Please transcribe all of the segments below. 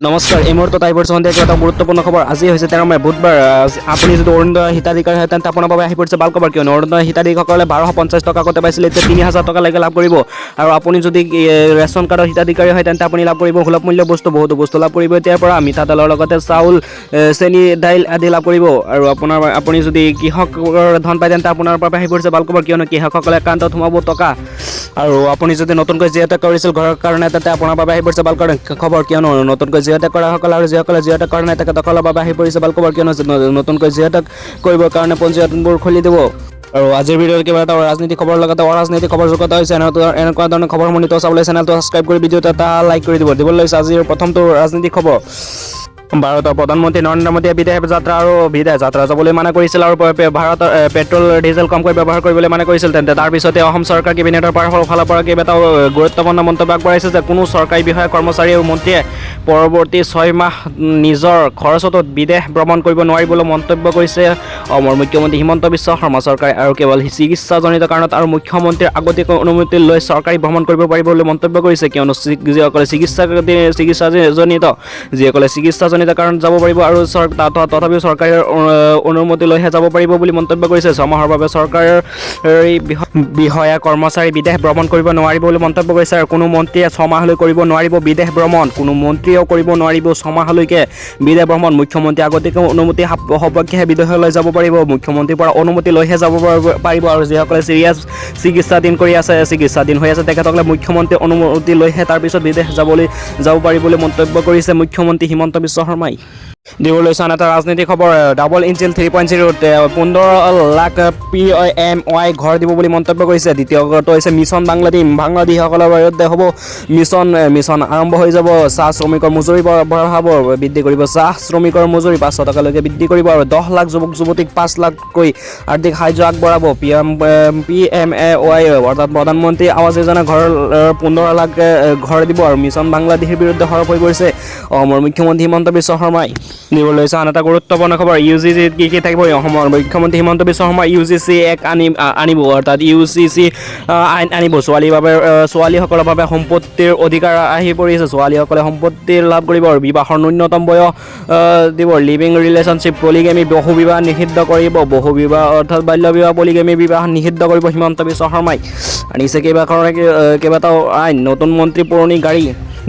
নমস্কাৰ এই মুহূৰ্তত আহি পৰিছে সন্ধিয়া এটা গুৰুত্বপূৰ্ণ খবৰ। আজি হৈছে 13 মে বুধবাৰ। আপুনি যদি অৰুণোদয় হিতাধিকাৰী হয় তেন্তে আপোনাৰ বাবে আহি পৰিছে ভাল খবৰ, কিয়নো অৰুণোদয় হিতাধিকাৰীসকলে 1250 টকা আগতে পাইছিলে, এতিয়া 3000 টকালৈকে লাভ কৰিব। আৰু আপুনি যদি ৰেচন কাৰ্ডৰ হিতাধিকাৰী হয় তেন্তে আপুনি লাভ কৰিব সুলভ মূল্য বহুতো বস্তু লাভ কৰিব এতিয়াৰ পৰা। মিঠাতেলৰ লগতে চাউল, চেনি, দাইল আদি লাভ কৰিব। আৰু আপুনি যদি কৃষকৰ ধন পায় তেন্তে আপোনাৰ বাবে আহি পৰিছে ভাল খবৰ, কিয়নো কৃষকসকলে একাউণ্টত সোমাব টকা। আৰু আপুনি যদি নতুনকৈ জিঅ'টেক কৰিছিল ঘৰৰ কাৰণে তেন্তে আপোনাৰ বাবে আহি পৰিছে ভাল খবৰ, কিয়নো নতুনকৈ জিঅ'টেক কৰাসকল আৰু যিসকলে জিঅ'টেক কৰা নাই তেখেতসকলৰ বাবে আহি পৰিছে ভাল খবৰ, কিয়নো নতুনকৈ জিঅ'টেক কৰিবৰ কাৰণে পঞ্জীয়নবোৰ খুলি দিব। আৰু আজিৰ ভিডিঅ'ত কিবা এটা ৰাজনীতি খবৰ লগতে অৰাজনীতি খবৰ যোগত হৈছে। এনেকুৱা ধৰণৰ খবৰসমূহ চাবলৈ চেনেলটো ছাবস্ক্ৰাইব কৰি ভিডিঅ'টো এটা লাইক কৰি দিবলৈ লৈছে। আজিৰ প্ৰথমটো ৰাজনীতি খবৰ। ভাৰতৰ প্ৰধানমন্ত্ৰী নৰেন্দ্ৰ মোদীয়ে বিদেশ যাত্ৰা যাবলৈ মানা কৰিছিল আৰু ভাৰতৰ পেট্ৰল ডিজেল কমকৈ ব্যৱহাৰ কৰিবলৈ মানা কৰিছিল। তেন্তে তাৰ পিছতে অসম চৰকাৰ কেবিনেটৰ ফালৰ পৰা কেইবাটাও গুৰুত্বপূৰ্ণ মন্তব্য আগবঢ়াইছে যে কোনো চৰকাৰী বিষয়া, কৰ্মচাৰী আৰু মন্ত্ৰীয়ে পৰৱৰ্তী 6 মাহ নিজৰ খৰচতো বিদেশ ভ্ৰমণ কৰিব নোৱাৰিব বুলি মন্তব্য কৰিছে অসমৰ মুখ্যমন্ত্ৰী হিমন্ত বিশ্ব শৰ্মা। চৰকাৰে আৰু কেৱল চিকিৎসাজনিত কাৰণত আৰু মুখ্যমন্ত্ৰীৰ আগতীয়াকৈ অনুমতি লৈ চৰকাৰী ভ্ৰমণ কৰিব পাৰিব বুলি মন্তব্য কৰিছে, কিয়নো যিসকলে চিকিৎসাজনিত কাৰণত যাব পাৰিব আৰু তথাপিও চৰকাৰৰ অনুমতি লৈহে যাব পাৰিব বুলি মন্তব্য কৰিছে। 6 মাহৰ বাবে চৰকাৰী বিষয়া, কৰ্মচাৰী বিদেশ ভ্ৰমণ কৰিব নোৱাৰিব বুলি মন্তব্য কৰিছে। আৰু কোনো মন্ত্ৰীয়ে 6 মাহলৈ কৰিব নোৱাৰিব বিদেশ ভ্ৰমণ, কোনো মন্ত্ৰীয়েও কৰিব নোৱাৰিব 6 মাহলৈকে বিদেশ ভ্ৰমণ। মুখ্যমন্ত্ৰী আগতীয়াকৈ অনুমতি সপক্ষেহে বিদেশলৈ যাব পাৰিব, মুখ্যমন্ত্ৰীৰ পৰা অনুমতি লৈহে যাব পাৰিব। আৰু যিসকলে চিৰিয়াছ চিকিৎসাধীন হৈ আছে তেখেতসকলে মুখ্যমন্ত্ৰীৰ অনুমতি লৈহে তাৰপিছত বিদেশ যাব পাৰিব বুলি মন্তব্য কৰিছে মুখ্যমন্ত্ৰী হিমন্ত বিশ্ব শৰ্মাই। দিবলৈ চান এটা ৰাজনৈতিক খবৰ। ডাবল ইঞ্জিন 3.0 15 লাখ PMY ঘৰ দিব বুলি মন্তব্য কৰিছে। দ্বিতীয়টো হৈছে মিছন বাংলাদেশীসকলৰ বিৰুদ্ধে হ'ব মিছন আৰম্ভ হৈ যাব। চাহ শ্ৰমিকৰ মজুৰি বৃদ্ধি কৰিব। চাহ শ্ৰমিকৰ মজুৰি 500 টকালৈকে বৃদ্ধি কৰিব আৰু 10 লাখ যুৱক যুৱতীক 5 লাখকৈ আৰ্থিক সাহায্য আগবঢ়াব। PMAY অৰ্থাৎ প্ৰধানমন্ত্ৰী আৱাস যোজনা 15 লাখ ঘৰ দিব। আৰু মিছন বাংলাদেশীৰ বিৰুদ্ধে সৰব হৈ পৰিছে অসমৰ মুখ্যমন্ত্ৰী হিমন্ত বিশ্ব শৰ্মাই। দিবলৈ লৈছে আন এটা গুৰুত্বপূৰ্ণ খবৰ। UGC কি থাকিব? অসমৰ মুখ্যমন্ত্ৰী হিমন্ত বিশ্ব শৰ্মাই UGC এক আনিব, অৰ্থাৎ UGC আইন আনিব। ছোৱালীসকলৰ বাবে সম্পত্তিৰ অধিকাৰ আহি পৰিছে। ছোৱালীসকলে সম্পত্তি লাভ কৰিব আৰু বিবাহৰ ন্যূনতম বয়স দিব। লিভিং ৰিলেশ্যনশ্বিপ, পলিগেমি, বহুবিবাহ নিষিদ্ধ কৰিব। বহুবিবাহ অৰ্থাৎ বাল্য বিবাহ, পলিগেমি বিবাহ নিষিদ্ধ কৰিব হিমন্ত বিশ্ব শৰ্মাই। আনিছে কেইবাটাও আইন। নতুন মন্ত্ৰী পুৰণি গাড়ী,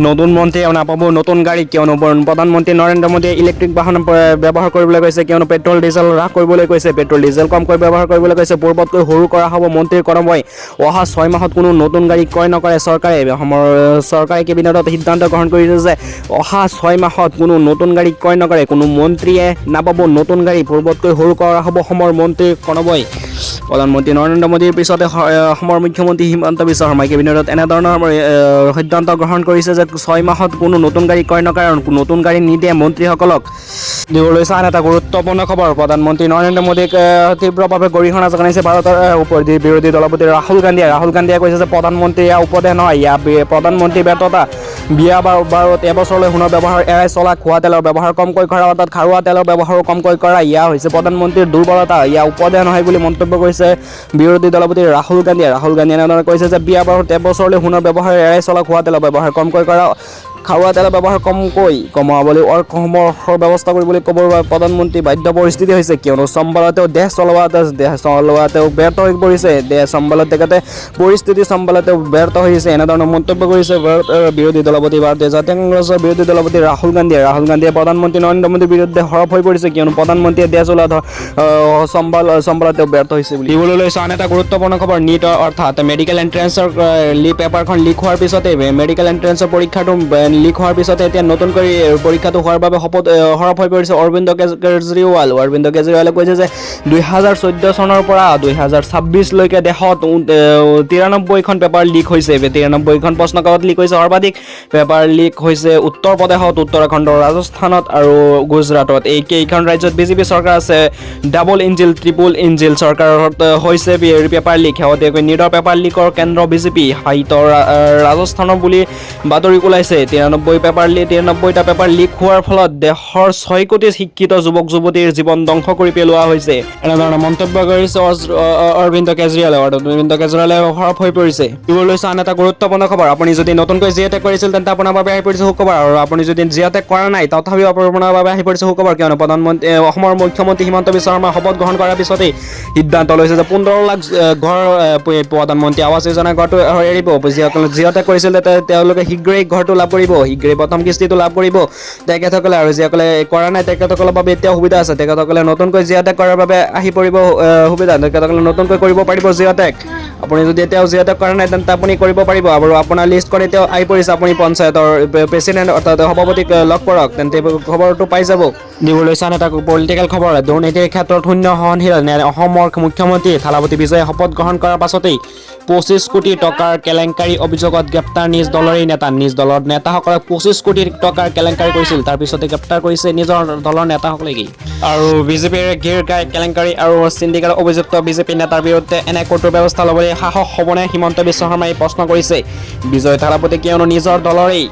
নতুন মন্ত্ৰীয়ে নাপাব নতুন গাড়ী, কিয়নো প্ৰধানমন্ত্ৰী নৰেন্দ্ৰ মোদীয়ে ইলেক্ট্ৰিক বাহন ব্যৱহাৰ কৰিবলৈ কৈছে, কিয়নো পেট্ৰল ডিজেল হ্ৰাস কৰিবলৈ কৈছে, পেট্ৰল ডিজেল কমকৈ ব্যৱহাৰ কৰিবলৈ কৈছে। পূৰ্বতকৈ সৰু কৰা হ'ব মন্ত্ৰীৰ কৰ্মই। অহা 6 মাহত কোনো নতুন গাড়ী ক্ৰয় নকৰে চৰকাৰে। অসমৰ চৰকাৰে কেবিনেটত সিদ্ধান্ত গ্ৰহণ কৰিছে যে অহা 6 মাহত কোনো নতুন গাড়ী ক্ৰয় নকৰে, কোনো মন্ত্ৰীয়ে নাপাব নতুন গাড়ী। পূৰ্বতকৈ সৰু কৰা হ'ব অসমৰ মন্ত্ৰীৰ কৰ্মই। প্ৰধানমন্ত্ৰী নৰেন্দ্ৰ মোদীৰ পিছতে অসমৰ মুখ্যমন্ত্ৰী হিমন্ত বিশ্ব শৰ্মাই কেবিনেটত এনেধৰণৰ সিদ্ধান্ত গ্ৰহণ কৰিছে যে 6 মাহত কোনো নতুন গাড়ী ক্ৰয় নকৰে আৰু নতুন গাড়ী নিদিয়ে মন্ত্ৰীসকলক। দিবলৈ চান এটা গুৰুত্বপূৰ্ণ খবৰ। প্ৰধানমন্ত্ৰী নৰেন্দ্ৰ মোদীক তীব্ৰভাৱে গৰিহণা জনাইছে ভাৰতৰ বিৰোধী দলপতি ৰাহুল গান্ধীয়ে কৈছে যে প্ৰধানমন্ত্ৰী ইয়াৰ উপদেশ নহয়, প্ৰধানমন্ত্ৰীৰ ব্যৰ্থতা। বিয়া বাৰুত এবছৰলৈ সোণৰ ব্যৱহাৰ এৰাই চলা, খোৱা তেলৰ ব্যৱহাৰ কমকৈ কৰা, অৰ্থাৎ খাৰুৱা তেলৰ ব্যৱহাৰো কমকৈ কৰা, ইয়া হৈছে প্ৰধানমন্ত্ৰীৰ দুৰ্বলতা, ইয়া উপদেশ নহয় বুলি মন্তব্য কৰিছে বিৰোধী দলপতি ৰাহুল গান্ধীয়ে এনেদৰে কৈছে যে বিয়া বাৰুত এবছৰলৈ সোণৰ ব্যৱহাৰ এৰাই চলা, খোৱা তেলৰ ব্যৱহাৰ কমকৈ কৰা, খাৰুৱা তেলৰ ব্যৱহাৰ কমাবলৈ অৰ্থসমৰ ব্যৱস্থা কৰিবলৈ ক'বৰ বাবে প্ৰধানমন্ত্ৰী বাধ্য পৰিস্থিতি হৈছে, কিয়নো চম্ভালতেও দেশ চলোৱাতেও ব্যৰ্থ হৈ পৰিছে। দেশ চম্ভালত তেখেতে পৰিস্থিতি চম্ভালতেও ব্যৰ্থ হৈছে, এনেধৰণৰ মন্তব্য কৰিছে বিৰোধী দলপতি ভাৰতীয় জাতীয় কংগ্ৰেছৰ বিৰোধী দলপতি ৰাহুল গান্ধীয়ে প্ৰধানমন্ত্ৰী নৰেন্দ্ৰ মোদীৰ বিৰুদ্ধে সৰব হৈ পৰিছে, কিয়নো প্ৰধানমন্ত্ৰীয়ে দেশ চম্ভালতেও ব্যৰ্থ হৈছে বুলি। দিবলৈ লৈছে আন এটা গুৰুত্বপূৰ্ণ খবৰ। নীট অৰ্থাৎ মেডিকেল এণ্ট্ৰেন্সৰ পেপাৰখন লিক হোৱাৰ পিছতে মেডিকেল এণ্ট্ৰেন্সৰ পৰীক্ষাটো লিক হোৱাৰ পিছতে এতিয়া নতুনকৈ পৰীক্ষাটো হোৱাৰ বাবে সৰব হৈ পৰিছে অৰবিন্দ কেজৰিৱালে কৈছে যে 2014 চনৰ পৰা 2026লৈকে দেশত 93খন পেপাৰ লিক হৈছে। 93খন প্ৰশ্নকাকত লিক হৈছে। সৰ্বাধিক পেপাৰ লিক হৈছে উত্তৰ প্ৰদেশত, উত্তৰাখণ্ড, ৰাজস্থানত আৰু গুজৰাটত। এই কেইখন ৰাজ্যত বিজেপি চৰকাৰ আছে। ডাবল ইঞ্জিন, ট্ৰিপল ইঞ্জিন চৰকাৰত হৈছে পেপাৰ লিক। শেহতীয়াকৈ নীটৰ পেপাৰ লিকৰ কেন্দ্ৰ বিজেপি। সাহিত্য ৰাজস্থানৰ বুলি বাতৰি ওলাইছে। 93টা পেপাৰ লিক হোৱাৰ ফলত দেশৰ 6 কোটি শিক্ষিত যুৱক যুৱতীৰ জীৱন ধ্বংস কৰি পেলোৱা হৈছে। এনেধৰণৰ মন্তব্য কৰিছে অৰবিন্দ কেজৰিৱালে। অৰবিন্দ কেজৰিৱালে সৰব হৈ পৰিছে। দিব লৈছে আন এটা গুৰুত্বপূৰ্ণ খবৰ। আপুনি যদি নতুনকৈ জিঅ'টেক কৰিছিল তেন্তে আপোনাৰ বাবে আহি পৰিছে সুখবৰ, আৰু আপুনি যদি জিঅ'টেক কৰা নাই তথাপিও আপোনাৰ বাবে আহি পৰিছে সুখবৰ, কিয়নো অসমৰ মুখ্যমন্ত্ৰী হিমন্ত বিশ্ব শৰ্মাই শপত গ্ৰহণ কৰাৰ পিছতেই সিদ্ধান্ত লৈছে যে 15 লাখ ঘৰ প্ৰধানমন্ত্ৰী আৱাস যোজনা ঘৰটো এৰিব। যিসকলে জিঅ'টেক কৰিছিল তেওঁলোকে শীঘ্ৰেই ঘৰটো লাভ কৰিব, শীঘ্ৰেই প্ৰথম কিস্তিটো লাভ কৰিব তেখেতসকলে, আৰু যিসকলে কৰা নাই তেখেতসকলৰ বাবে এতিয়া সুবিধা আছে। তেখেতসকলে নতুনকৈ জিঅ'টেক কৰাৰ বাবে আহি পৰিব সুবিধা, তেখেতসকলে নতুনকৈ কৰিব পাৰিব জিঅ'টেক। আপুনি যদি এতিয়াও জিঅ'টেক কৰা নাই তেন্তে আপুনি কৰিব পাৰিব, আৰু আপোনাৰ লিষ্ট কৰি এতিয়াও আহি পৰিছে। আপুনি পঞ্চায়তৰ প্ৰেচিডেণ্ট অৰ্থাৎ সভাপতিক লগ কৰক, তেন্তে খবৰটো পাই যাব। দিবলৈ চান এটা পলিটিকেল খবৰ। দুৰ্নীতিৰ ক্ষেত্ৰত শূন্য সহনশীল অসমৰ মুখ্যমন্ত্ৰী থালাপতি বিজয়ে শপত গ্ৰহণ কৰাৰ পাছতেই 25 কোটি টকাৰ কেলেংকাৰী অভিযোগত গ্ৰেপ্তাৰ নিজ দলৰেই নেতা। নিজ দলৰ নেতাসকলক 25 কোটি টকাৰ কেলেংকাৰী কৰিছিল, তাৰ পিছতে গ্ৰেপ্তাৰ কৰিছে নিজৰ দলৰ নেতাসকলেই। আৰু বিজেপিৰ গিৰ গাই কেলেংকাৰী আৰু চিণ্ডিকেট অভিযুক্ত বিজেপি নেতাৰ বিৰুদ্ধে এনে কঠোৰ ব্যৱস্থা ল'বলৈ সাহস হ'বনে হিমন্ত বিশ্ব শৰ্মাই প্ৰশ্ন কৰিছে। বিজয় থালাপতি কিয়নো নিজৰ দলৰেই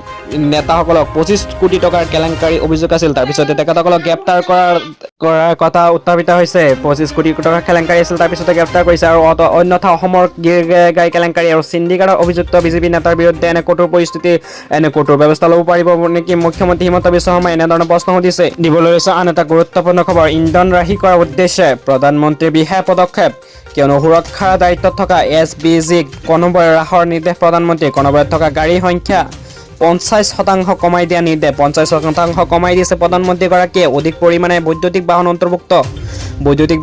নেতাসকলক 25 কোটি টকাৰ কেলেংকাৰী অভিযোগ আছিল, তাৰপিছতে তেখেতসকলক গ্ৰেপ্তাৰ কৰাৰ কথা উত্থাপিত হৈছে। 25 কোটি টকাৰ কেলেংকাৰী আছিল, তাৰপিছতে গ্ৰেপ্তাৰ কৰিছে। আৰু অন্যথা অসমৰ গিৰ গাই কেলেংকাৰী আৰু চিণ্ডিকেটৰ অভিযুক্ত বিজেপি নেতাৰ বিৰুদ্ধে এনে কঠোৰ ব্যৱস্থা ল'ব পাৰিব নেকি মুখ্যমন্ত্ৰী হিমন্ত বিশ্ব শৰ্মাই, এনেধৰণৰ প্ৰশ্ন সুধিছে। দিবলৈ লৈছে আন এটা গুৰুত্বপূৰ্ণ খবৰ। ইন্ধন ৰাহি কৰাৰ উদ্দেশ্যে প্ৰধানমন্ত্ৰীৰ বিশেষ পদক্ষেপ, কিয়নো সুৰক্ষাৰ দায়িত্বত থকা SBGক কনভয় হ্ৰাসৰ নিৰ্দেশ প্ৰধানমন্ত্ৰীয়ে। কনভয়ত থকা গাড়ীৰ সংখ্যা 50% কমাই দিয়া নিৰ্দেশ। 50% কমাই দিছে প্ৰধানমন্ত্ৰীগৰাকীয়ে। অধিক পৰিমাণে বৈদ্যুতিক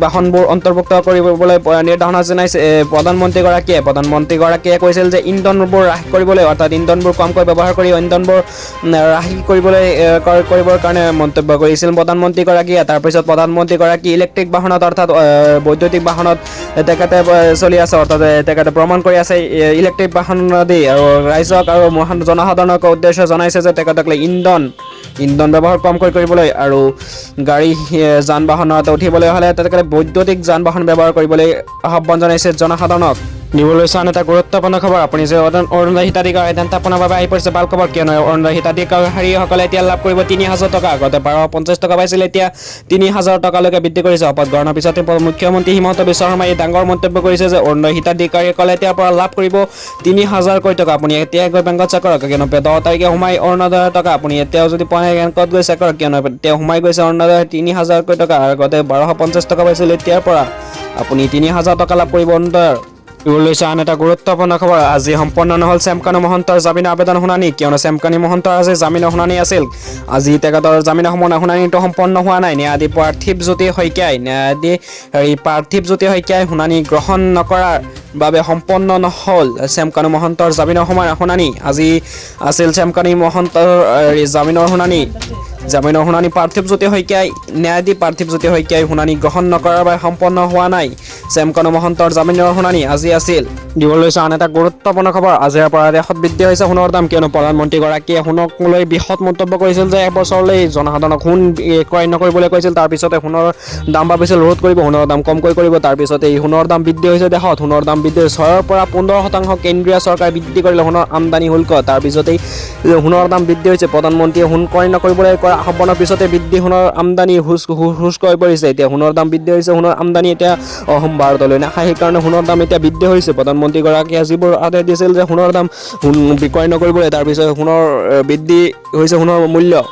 বাহনবোৰ অন্তৰ্ভুক্ত কৰিবলৈ নিৰ্দেশনা জনাইছে প্ৰধানমন্ত্ৰীগৰাকীয়ে। প্ৰধানমন্ত্ৰীগৰাকীয়ে কৈছিল যে ইন্ধনবোৰ হ্ৰাস কৰিবলৈ, অৰ্থাৎ ইন্ধনবোৰ কমকৈ ব্যৱহাৰ কৰি ইন্ধনবোৰ হ্ৰাস কৰিবৰ কাৰণে মন্তব্য কৰিছিল প্ৰধানমন্ত্ৰীগৰাকীয়ে। তাৰপিছত প্ৰধানমন্ত্ৰীগৰাকী ইলেক্ট্ৰিক বাহনত, অৰ্থাৎ বৈদ্যুতিক বাহনত তেখেতে চলি আছে, অৰ্থাৎ তেখেতে ভ্ৰমণ কৰি আছে ইলেক্ট্ৰিক বাহন আদি, আৰু ৰাইজক আৰু জনসাধাৰণক উদ্দেশ্য জনাইছে যে তেখেতসকলে ইন্ধন ব্যৱহাৰ কমকৈ কৰিবলৈ, আৰু যান বাহনত উঠিবলৈ হ'লে তেখেতসকলে বৈদ্যুতিক যান বাহন ব্যৱহাৰ কৰিবলৈ আহ্বান জনাইছে জনসাধাৰণক। দিবলৈ চান এটা গুৰুত্বপূৰ্ণ খবৰ। আপুনি যে অৰুণোদয় হিতাধিকাৰী তেন্তে আপোনাৰ বাবে আহি পৰিছে ভাল খবৰ, কিয়নো অৰুণোদয় হিতাধিকাৰীসকলে এতিয়া লাভ কৰিব 3,000 টকা। আগতে 1250 টকা পাইছিল, এতিয়া 3,000 টকালৈকে বৃদ্ধি কৰিছে। শপত গ্ৰহণৰ পিছতে মুখ্যমন্ত্ৰী হিমন্ত বিশ্ব শৰ্মাই ডাঙৰ মন্তব্য কৰিছে যে অৰুণোদয় হিতাধিকাৰীসকলে এতিয়াৰ পৰা লাভ কৰিব 3,000কৈ টকা। আপুনি এতিয়াই গৈ বেংকত চেক কৰক, কিয়নো 10 তাৰিখে সোমাই অৰুণোদয়ৰ টকা। আপুনি এতিয়াও যদি পোৱা নাই বেংকত গৈ চেক কৰক, কিয়নো এতিয়া সোমাই গৈছে অৰুণোদয়ৰ 3,000কৈ টকা। আগতে 1250 টকা পাইছিল, এতিয়াৰ পৰা আপুনি 3,000 টকা লাভ কৰিব অৰুণোদয়ৰ। লৈছে আন এটা গুৰুত্বপূৰ্ণ খবৰ। আজি সম্পন্ন নহ'ল চেমকানু মহন্তৰ জামিন আবেদন শুনানি, কিয়নো চেমকানু মহন্তৰ আজি জামিনৰ শুনানি আছিল। আজি তেখেতৰ জামিনৰ শুনানিটো সম্পন্ন হোৱা নাই। ন্যায়াধীশ পাৰ্থিৱ জ্যোতি শইকীয়াই শুনানি গ্ৰহণ নকৰাৰ বাবে সম্পন্ন নহ'ল চেমকানু মহন্তৰ জামিনৰ শুনানি। আজি আছিল চেমকানু মহন্তৰ জামিনৰ শুনানি। ন্যায়াধীশ পাৰ্থিৱ জ্যোতি শইকীয়াই শুনানি গ্ৰহণ নকৰাৰ বাবে সম্পন্ন হোৱা নাই চেমকানু মহন্তৰ জামিনৰ শুনানি আজি আছিল। দিবলৈ লৈছে আন এটা গুৰুত্বপূৰ্ণ খবৰ। আজিৰ পৰা দেশত বৃদ্ধি হৈছে সোণৰ দাম, কিয়নো প্ৰধানমন্ত্ৰীগৰাকীয়ে সোণক লৈ বৃহৎ মন্তব্য কৰিছিল যে এবছৰলৈ জনসাধাৰণক সোণ ক্ৰয় নকৰিবলৈ কৈছিল। তাৰপিছতে সোণৰ দাম ভাবিছিল ৰোধ কৰিব, সোণৰ দাম কমকৈ কৰিব। তাৰপিছতে এই সোণৰ দাম বৃদ্ধি হৈছে দেশত। সোণৰ দাম বৃদ্ধি 6ৰ পৰা 15% কেন্দ্ৰীয় চৰকাৰে বৃদ্ধি কৰিলে সোণৰ আমদানি শুল্ক। তাৰপিছতেই সোণৰ দাম বৃদ্ধি হৈছে। প্ৰধানমন্ত্ৰীয়ে সোণ ক্ৰয় নকৰিবলৈ কৰা আহ্বানৰ পিছতে সোণৰ আমদানি শুষ্ক হৈ পৰিছে। এতিয়া সোণৰ দাম বৃদ্ধি হৈছে, সোণৰ আমদানি এতিয়া অসম ভাৰতলৈ নাখায়, সেইকাৰণে সোণৰ দাম এতিয়া বৃদ্ধি হৈছে। প্ৰধানমন্ত্ৰীগৰাকীয়ে যিবোৰ আদেশ দিছিল যে সোণৰ দাম বিক্ৰয় নকৰিবলৈ, তাৰপিছত সোণৰ বৃদ্ধি হৈছে সোণৰ মূল্য।